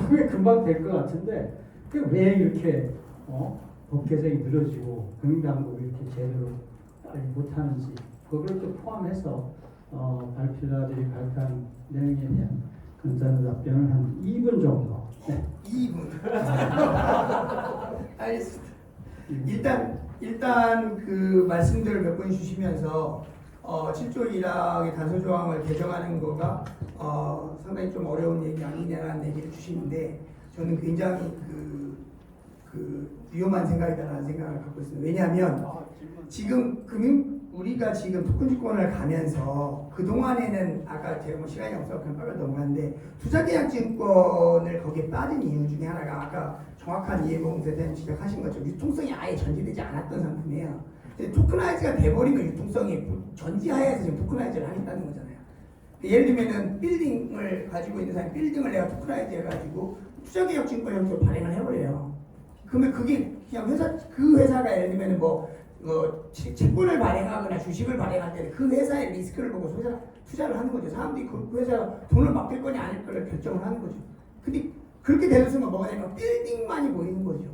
하루에 금방 될 것 같은데 왜 이렇게 법 개정이 늘어지고 금융당국이 이렇게 제대로 빨리 못하는지 그걸 또 포함해서 발표자들이 발표한 내용에 대한 간단한 답변을 한 2분 정도. 네. 2분. 알겠습니다. 일단 그 말씀들을 몇 번 주시면서 7조 1항의 단서 조항을 개정하는 거가 상당히 좀 어려운 얘기 아니냐라는 얘기를 주시는데 저는 굉장히 그 위험한 생각이다라는 생각을 갖고 있습니다. 왜냐하면 지금 우리가 지금 토큰주권을 가면서 그 동안에는 아까 제가 뭐 시간이 없어서 그냥 빨리 넘어갔는데 투자계약증권을 거기에 빠진 이유 중에 하나가 아까 정확한 이해봉세대는 지적하신 것처럼 유통성이 아예 전제되지 않았던 상품이에요. 근데 토큰화이즈가 돼버리면 유통성이 전지하에서 지금 토큰화이즈를 하겠다는 거잖아요. 예를 들면은 빌딩을 가지고 있는 사람이 빌딩을 내가 토큰화이즈 해가지고 투자계약증권 형태로 발행을 해버려요. 그러면 그게 그냥 그 회사가 예를 들면은 채권을 발행하거나 주식을 발행할 때는 그 회사의 리스크를 보고 투자를 하는 거죠. 사람들이 그 회사가 돈을 맡길 거냐 아닐 거를 결정을 하는 거죠. 근데 그렇게 되는 순간 뭐가 되냐면 빌딩만이 보이는 거죠.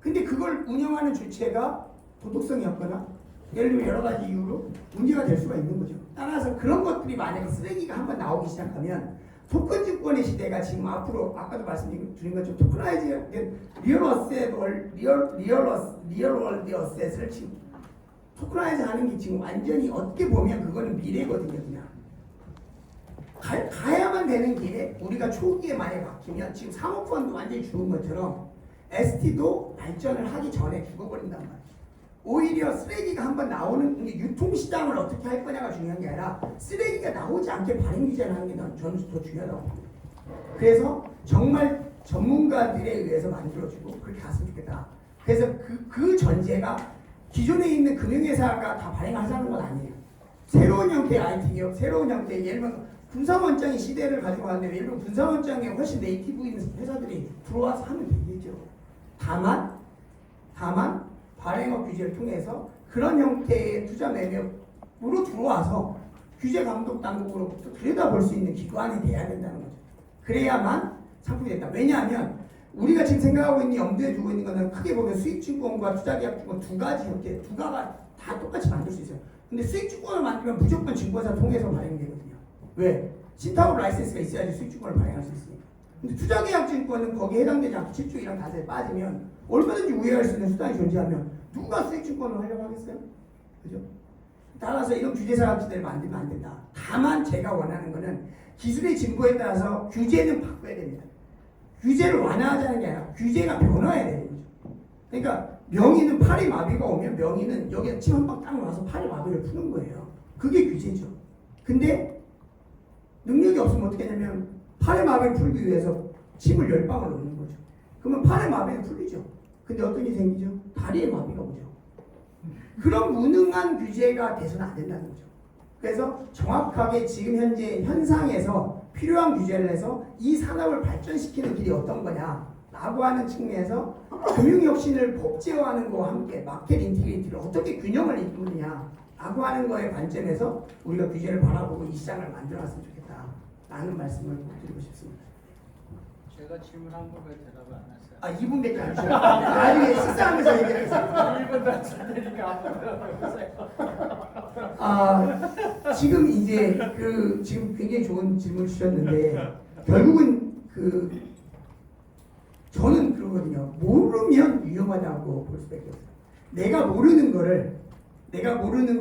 근데 그걸 운영하는 주체가 도덕성이 없거나 예를 들면 여러 가지 이유로 문제가 될 수가 있는 거죠. 따라서 그런 것들이 만약에 쓰레기가 한번 나오기 시작하면 토큰증권의 시대가 지금 앞으로 아까도 말씀드린 것처럼 토큰화이즈 리얼월드 어셋을 지금 토큰화이즈 하는 게 지금 완전히 어떻게 보면 그거는 미래거든요. 그냥 가야만 되는 길에 우리가 초기에 많이 바뀌면 지금 사모펀드 완전히 죽은 것처럼 ST도 발전을 하기 전에 죽어버린단 말이에요. 오히려 쓰레기가 한번 나오는 유통시장을 어떻게 할 거냐가 중요한 게 아니라 쓰레기가 나오지 않게 발행 규제를 하는 게 저는 더 중요하다고 봅니다. 그래서 정말 전문가들에 의해서 만들어지고 그렇게 갔으면 좋겠다. 그래서 그 전제가 기존에 있는 금융회사가 다 발행하자는 건 아니에요. 새로운 형태의 IT 기업, 새로운 형태의 예를 들면 군사원장이 시대를 가지고 왔는데 예를 들면 군사원장에 훨씬 네이티브인 회사들이 들어와서 하면 되겠죠. 다만 발행업 규제를 통해서 그런 형태의 투자 매매업으로 들어와서 규제 감독 당국으로 들여다볼 수 있는 기관이 돼야 된다는 거죠. 그래야만 상품이 된다. 왜냐하면 우리가 지금 생각하고 있는 염두에 두고 있는 것은 크게 보면 수익증권과 투자계약증권 두 가지 형태, 두 가가 다 똑같이 만들 수 있어요. 근데 수익증권을 만들면 무조건 증권사 통해서 발행되거든요. 왜? 신탁업 라이센스가 있어야지 수익증권을 발행할 수 있으니까. 근데 투자계약증권은 거기에 해당되지 않고 7조 1항 다세에 빠지면 얼마든지 우회할 수 있는 수단이 존재하면 누가 수익증권을 하려고 하겠어요? 그죠? 따라서 이런 규제사각지대를 만들면 안 된다. 다만 제가 원하는 거는 기술의 진보에 따라서 규제는 바꿔야 됩니다. 규제를 완화하자는 게 아니라 규제가 변화해야 되는 거죠. 그러니까 명의는 팔의 마비가 오면 명의는 여기에 침 한 방 딱 놔서 팔의 마비를 푸는 거예요. 그게 규제죠. 근데 능력이 없으면 어떻게 하냐면 팔의 마비를 풀기 위해서 침을 10방을 넣는 거죠. 그러면 팔의 마비는 풀리죠. 근데 어떤 일이 생기죠? 다리의 마비가 오죠. 그런 무능한 규제가 돼서는 안 된다는 거죠. 그래서 정확하게 지금 현재 현상에서 필요한 규제를 해서 이 산업을 발전시키는 길이 어떤 거냐라고 하는 측면에서 금융혁신을 법제화하는 것과 함께 마켓 인티그리티를 어떻게 균형을 이루느냐라고 하는 거에 관점에서 우리가 규제를 바라보고 이 시장을 만들어놨으면 좋겠다라는 말씀을 드리고 싶습니다. 제가 질문한 거 왜 대답을 안 했어요? 2분밖에 안 주셨어요. 나중에 식사하면서 얘기하겠습니다. 1분 다 주니까 지금 이제 지금 굉장히 좋은 질문 주셨는데 결국은 저는 그러거든요. 모르면 위험하다고 볼 수밖에 없어요. 내가 모르는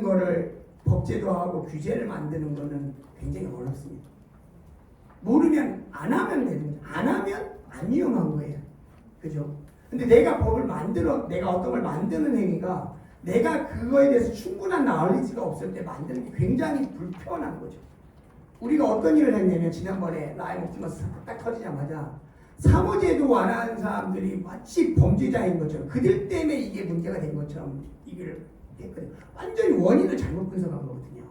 거를 법제도하고 규제를 만드는 거는 굉장히 어렵습니다. 모르면 안 하면 되는 거죠. 안 하면 안 위험한 거예요. 그죠? 근데 내가 내가 어떤 걸 만드는 행위가 내가 그거에 대해서 충분한 나얼리지가 없을 때 만드는 게 굉장히 불편한 거죠. 우리가 어떤 일을 했냐면 지난번에 라임 옵티머스 딱 터지자마자 사모제도 완화한 사람들이 마치 범죄자인 것처럼 그들 때문에 이게 문제가 된 것처럼 이걸 했거든요. 완전히 원인을 잘못 분석한 거거든요.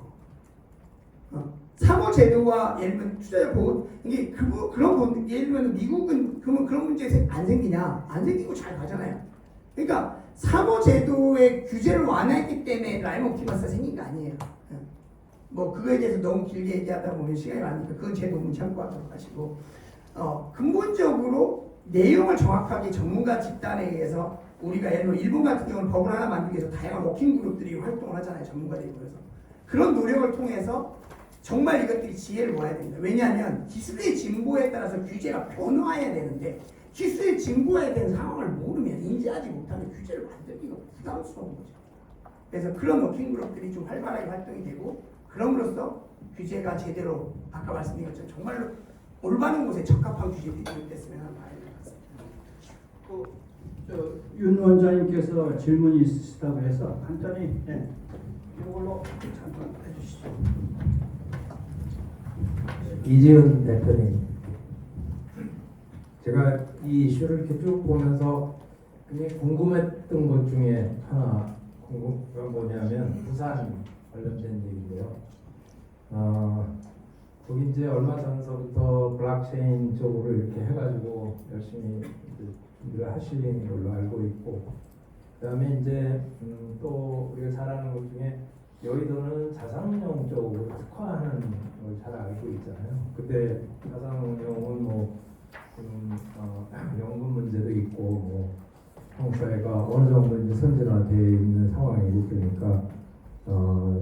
사모제도와 예를 들면 투자자 보호 이게 그런 예를 들면 미국은 그러면 그런 문제 안 생기냐? 안 생기고 잘 가잖아요. 그러니까 사모제도의 규제를 완화했기 때문에 라임 옵티머스가 생긴 거 아니에요. 뭐 그거에 대해서 너무 길게 얘기하다 보면 시간이 많으니까 그건 제 논문 참고하도록 하시고 근본적으로 내용을 정확하게 전문가 집단에 의해서 우리가 예를 들어 일본 같은 경우는 법을 하나 만들기 위해서 다양한 워킹 그룹들이 활동을 하잖아요. 전문가들이 모여서. 그런 노력을 통해서 정말 이것들이 지혜를 모아야 됩니다. 왜냐하면 기술의 진보에 따라서 규제가 변화해야 되는데 기술의 진보에 대한 상황을 모르면 인지하지 못하면 규제를 만들기가 부담스러운 거죠. 그래서 그런 워킹 그룹들이 좀 활발하게 활동이 되고 그럼으로써 규제가 제대로 아까 말씀드린 것처럼 정말로 올바른 곳에 적합한 규제들이 도입됐으면 하는 바람이 있습니다. 윤 원장님께서 질문이 있으시다고 해서 간단히 이걸로 잠깐 해주시죠. 이지은 대표님, 제가 이 이슈를 이렇게 쭉 보면서 굉장히 궁금했던 것 중에 하나가 뭐냐면 부산 관련된 얘기인데요. 거기 이제 얼마 전서부터 블록체인 쪽으로 이렇게 해가지고 열심히 준비를 하시는 걸로 알고 있고, 그다음에 이제 또 우리가 잘 아는 것 중에 여의도는 자산운용 쪽으로 특화하는 걸 잘 알고 있잖아요. 근데 자산운용은 연금 문제도 있고 한국 사회가 어느 정도 이제 선진화되어 있는 상황이고 그러니까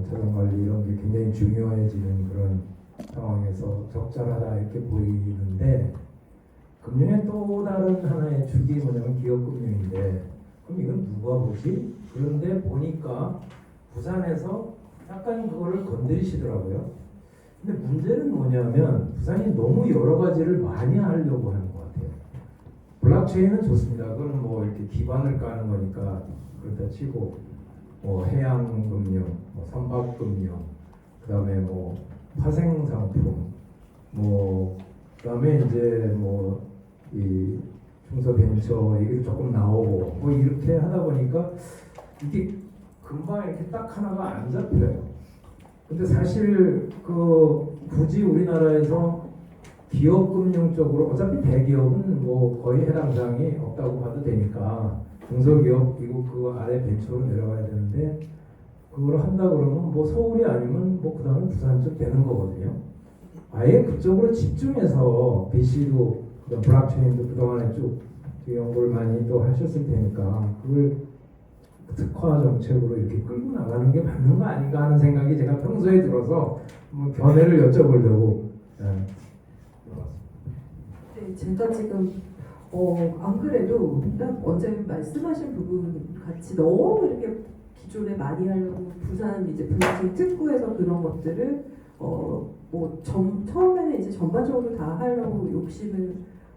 자산 관리 이런 게 굉장히 중요해지는 그런 상황에서 적절하다 이렇게 보이는데 금융의 또 다른 하나의 축이 뭐냐면 기업금융인데 그럼 이건 누가 보지? 그런데 보니까 부산에서 약간 그거를 건드리시더라고요. 근데 문제는 뭐냐면 부산이 너무 여러 가지를 많이 하려고 하는 것 같아요. 블록체인은 좋습니다. 그건 이렇게 기반을 까는 거니까 그렇다 치고 해양금융, 선박금융, 그다음에 파생상품, 그다음에 이제 이 중소벤처 얘기도 조금 나오고 이렇게 하다 보니까 이게 금방 이렇게 딱 하나가 안 잡혀요. 근데 사실 굳이 우리나라에서 기업금융 쪽으로 어차피 대기업은 거의 해당 사항이 없다고 봐도 되니까 중소기업이고 그 아래 벤처로 내려가야 되는데 그걸 한다 그러면 서울이 아니면 그 다음에 부산 쪽 되는 거거든요. 아예 그쪽으로 집중해서 BC도 블록체인도 그동안에 쭉 연구를 많이 또 하셨을 테니까 그걸 특화 정책으로 이렇게 끌고 나가는 게 맞는 거 아닌가 하는 생각이 제가 평소에 들어서 견해를 여쭤보려고 네, 제가 지금 안 그래도 딱 원장님 말씀하신 부분 같이 너무 이렇게 기존에 많이 하려고 부산 이제 블록체인 특구에서 그런 것들을 처음에는 이제 전반적으로 다 하려고 욕심을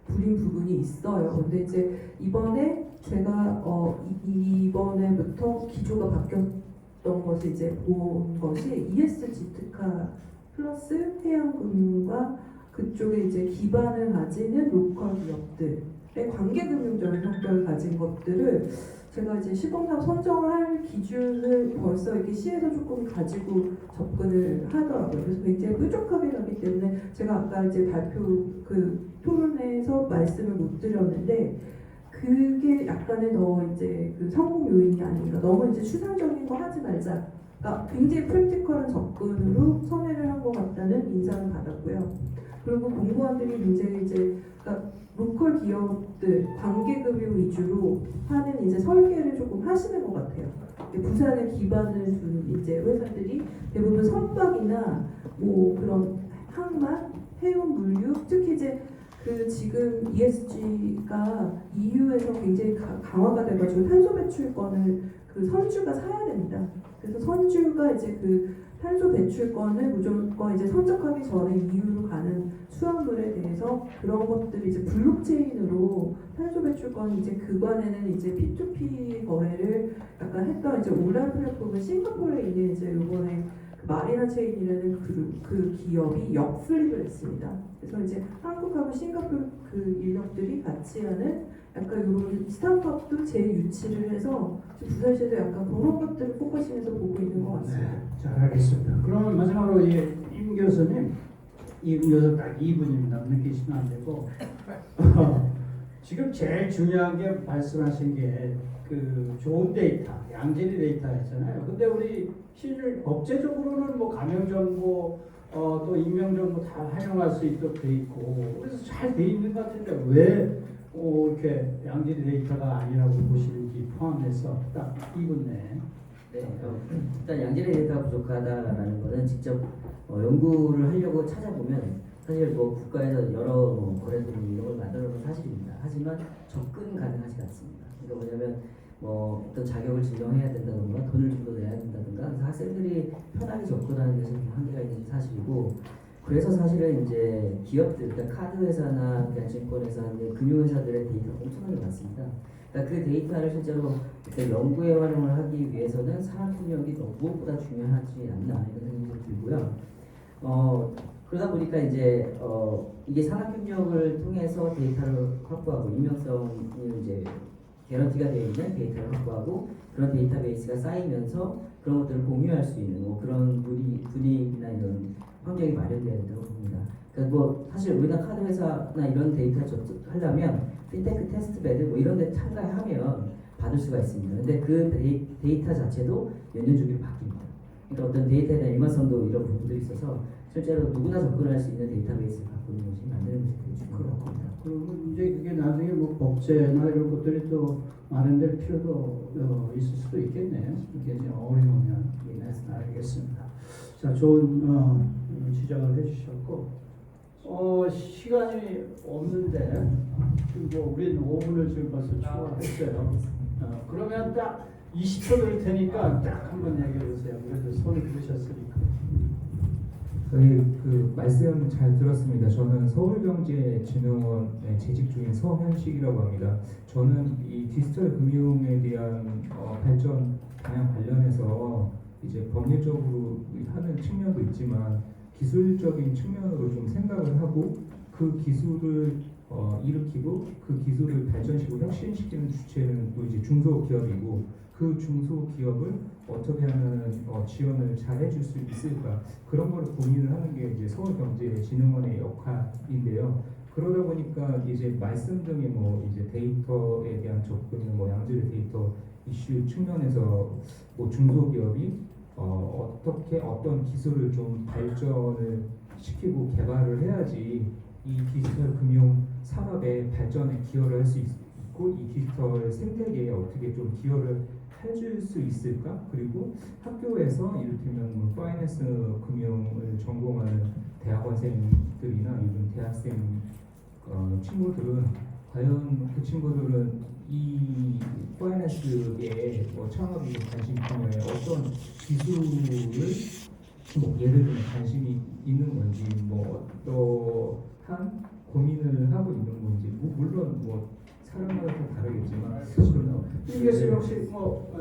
부린 부분이 있어요. 근데 이제 이번에 제가 이번에부터 기조가 바뀌었던 것을 이제 본 것이 ESG 특화 플러스 해양금융과 그쪽에 이제 기반을 가지는 로컬 기업들의 관계금융적인 성격을 가진 것들을 제가 이제 시범사업 선정을 할 기준을 벌써 이렇게 시에서 조금 가지고 접근을 하더라고요. 그래서 굉장히 뾰족하게 가기 때문에 제가 아까 이제 발표 토론에서 말씀을 못 드렸는데 그게 약간의 더 이제 성공 요인이 아닌가. 너무 이제 추상적인 거 하지 말자. 그러니까 굉장히 프랙티컬한 접근으로 선회를 한 것 같다는 인상을 받았고요. 그리고 공무원들이 굉장히 이제 그러니까 로컬 기업들 관계금융 위주로 하는 이제 설계를 조금 하시는 것 같아요. 부산에 기반을 둔 이제 회사들이 대부분 선박이나 그런 항만, 해운 물류, 특히 이제 지금 ESG가 EU에서 굉장히 강화가 돼가지고 탄소 배출권을 선주가 사야 됩니다. 그래서 선주가 이제 탄소 배출권을 무조건 이제 선적하기 전에 EU로 가는 수화물에 대해서 그런 것들을 이제 블록체인으로 탄소 배출권 이제 그간에는 이제 P2P 거래를 약간 했던 이제 온라인 플랫폼을 싱가포르에 있는 이제 이번에 마리나 체인이라는 그 기업이 역슬립을 했습니다. 그래서 이제 한국하고 싱가포르 인력들이 같이 하는 약간 이런 스타트업도 재유치를 해서 부산시도 약간 그런 것들을 포커싱해서 보고 있는 것 같습니다. 네, 잘 알겠습니다. 그러면 마지막으로 임 교수님, 임 교수 딱 2분입니다. 느끼시면 안 되고 지금 제일 중요한 게 말씀하신 게 좋은 데이터, 양질의 데이터였잖아요. 근데 우리 실질 법제적으로는 감염정보 또 익명정보 다 활용할 수 있도록 돼 있고 그래서 잘 돼 있는 것 같은데 왜 이렇게 양질의 데이터가 아니라고 보시는지 포함해서 딱 이분네. 네, 일단 양질의 데이터가 부족하다라는 것은 직접 연구를 하려고 찾아보면 사실 뭐 국가에서 여러 거래소를 이런 걸 만들어 놓은 사실입니다. 하지만 접근 가능하지 않습니다. 그러니까 뭐냐면 뭐 어떤 자격을 증명해야 된다든가 돈을 좀 더 내야 된다든가 그래서 학생들이 편하게 접근하는 데서 좀 한계가 있는 게 사실이고 그래서 사실은 이제 기업들, 그러니까 카드 회사나 증권회사, 금융회사들의 데이터가 엄청나게 많습니다. 그러니까 그 데이터를 실제로 연구에 활용을 하기 위해서는 산학협력이 무엇보다 중요하지 않나 이런 생각이 들고요. 그러다 보니까 이제 이게 산학협력을 통해서 데이터를 확보하고 익명성이 이제 개런티가 되어 있는 데이터를 확보하고 그런 데이터베이스가 쌓이면서 그런 것들을 공유할 수 있는 뭐 그런 분위기나 이런 환경이 마련돼야 된다고 봅니다. 그러니까 뭐 사실 우리나라 카드 회사나 이런 데이터를 접촉하려면 핀테크 테스트베드 뭐 이런 데 참가하면 받을 수가 있습니다. 근데 그 데이터 자체도 몇 년 주기로 바뀝니다. 그러니까 어떤 데이터에 대한 일관성도 이런 부분들이 있어서 실제로 누구나 접근할 수 있는 데이터베이스를 갖고 있는 것이 만드는 것이 되게 중요한 것 같습니다. 그리고 이제 그게 나중에 뭐 법제나 이런 것들이 또 마련될 필요도 있을 수도 있겠네요. 이게 이제 어려우면. 네, 알겠습니다. 자, 좋은 지적을 해주셨고 시간이 없는데 지금 뭐 우리는 5분을 지금 벌써 추가했어요. 그러면 딱 20초 될 테니까 딱 한번 얘기해 주세요. 그래도 손을 들으셨으니까. 그 말씀 잘 들었습니다. 저는 서울경제진흥원에 재직 중인 서현식이라고 합니다. 저는 이 디지털 금융에 대한 발전 방향 관련해서 이제 법률적으로 하는 측면도 있지만 기술적인 측면으로 좀 생각을 하고 그 기술을 일으키고 그 기술을 발전시키고 혁신시키는 주체는 또 이제 중소기업이고 그 중소기업을 어떻게 하면 지원을 잘 해줄 수 있을까 그런 거를 고민을 하는 게 이제 서울경제진흥원의 역할인데요. 그러다 보니까 이제 말씀 중에 뭐 이제 데이터에 대한 접근, 뭐 양질의 데이터 이슈 측면에서 뭐 중소기업이 어떻게 어떤 기술을 좀 발전을 시키고 개발을 해야지 이 디지털 금융 산업의 발전에 기여를 할 수 있고 이 디지털 생태계에 어떻게 좀 기여를 해줄 수 있을까? 그리고 학교에서 이를테면 뭐 파이낸스 금융을 전공하는 대학원생들이나 요즘 대학생 친구들은 과연 그 친구들은 이 파이낸스에 창업에 관심이 있냐에 어떤 기술을 뭐 예를 들면 관심이 있는 건지 뭐 어떠한 고민을 하고 있는 건지 물론 뭐 사람마다 또 다르겠지만 이게 혹시 뭐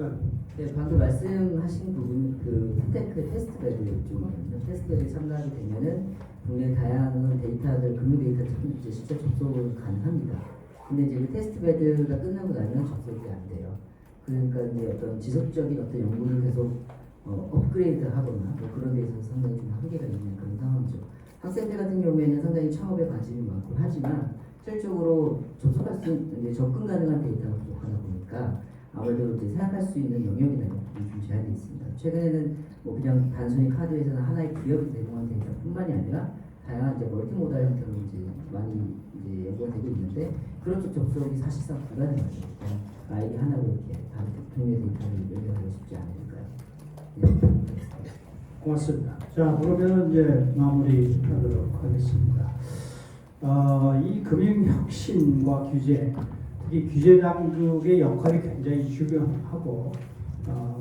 네, 방금 말씀하신 부분 그 핀테크 테스트베드 쪽이거든요. 테스트베드에 참가하게 되면은 국내 다양한 데이터들, 금융 데이터 이제 실제 접속은 가능합니다. 근데 이제 그 테스트베드가 끝나고 나면 접속이 안 돼요. 그러니까 이제 어떤 지속적인 어떤 연구를 계속 업그레이드하거나 뭐 그런 데 있어서 상당히 좀 한계가 있는 그런 상황이죠. 학생들 같은 경우에는 상당히 창업에 관심이 많고 하지만 실질적으로 접속할 수 있는 접근 가능한 데이터가 부족하다 보니까 아무래도 이제 생각할 수 있는 영역이나 이런 부분이 좀 제한이 있습니다. 최근에는 뭐 그냥 단순히 카드 회사나 하나의 기업이 제공한 데이터뿐만이 아니라 다양한 이제 멀티모달 형태로 이제 많이 이제 연구가 되고 있는데 그런 쪽 접속이 사실상 불가능하죠. 아이디 하나로 이렇게 다른 종류의 데이터를 연결하고 싶지 않으니까요. 네, 고맙습니다. 자, 그러면 이제 마무리하도록 하겠습니다. 이 금융혁신과 규제, 특히 규제 당국의 역할이 굉장히 중요하고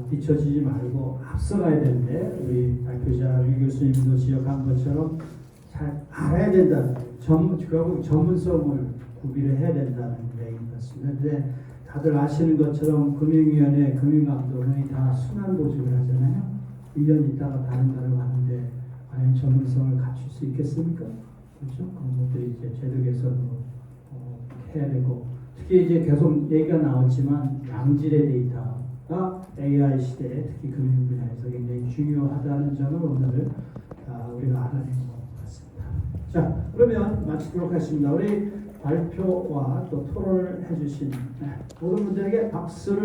뒤처지지 말고 앞서가야 되는데 우리 발표자 유 교수님도 지적한 것처럼 잘 알아야 된다는 결국 전문성을 구비를 해야 된다는 얘기인 것 같습니다. 근데 다들 아시는 것처럼 금융위원회, 금융감독원이 다 순환 보직을 하잖아요. 1년 있다가 다른 데로 가는데 과연 전문성을 갖출 수 있겠습니까? 그렇죠? 그런 것들이 이제 제도 개선으로 해야 되고 특히 이제 계속 얘기가 나왔지만 양질의 데이터가 AI 시대에 특히 금융 분야에서 굉장히 중요하다는 점을 오늘 우리가 알아낸 것 같습니다. 자, 그러면 마치도록 하겠습니다. 우리 발표와 또 토론을 해주신 모든 분들에게 박수를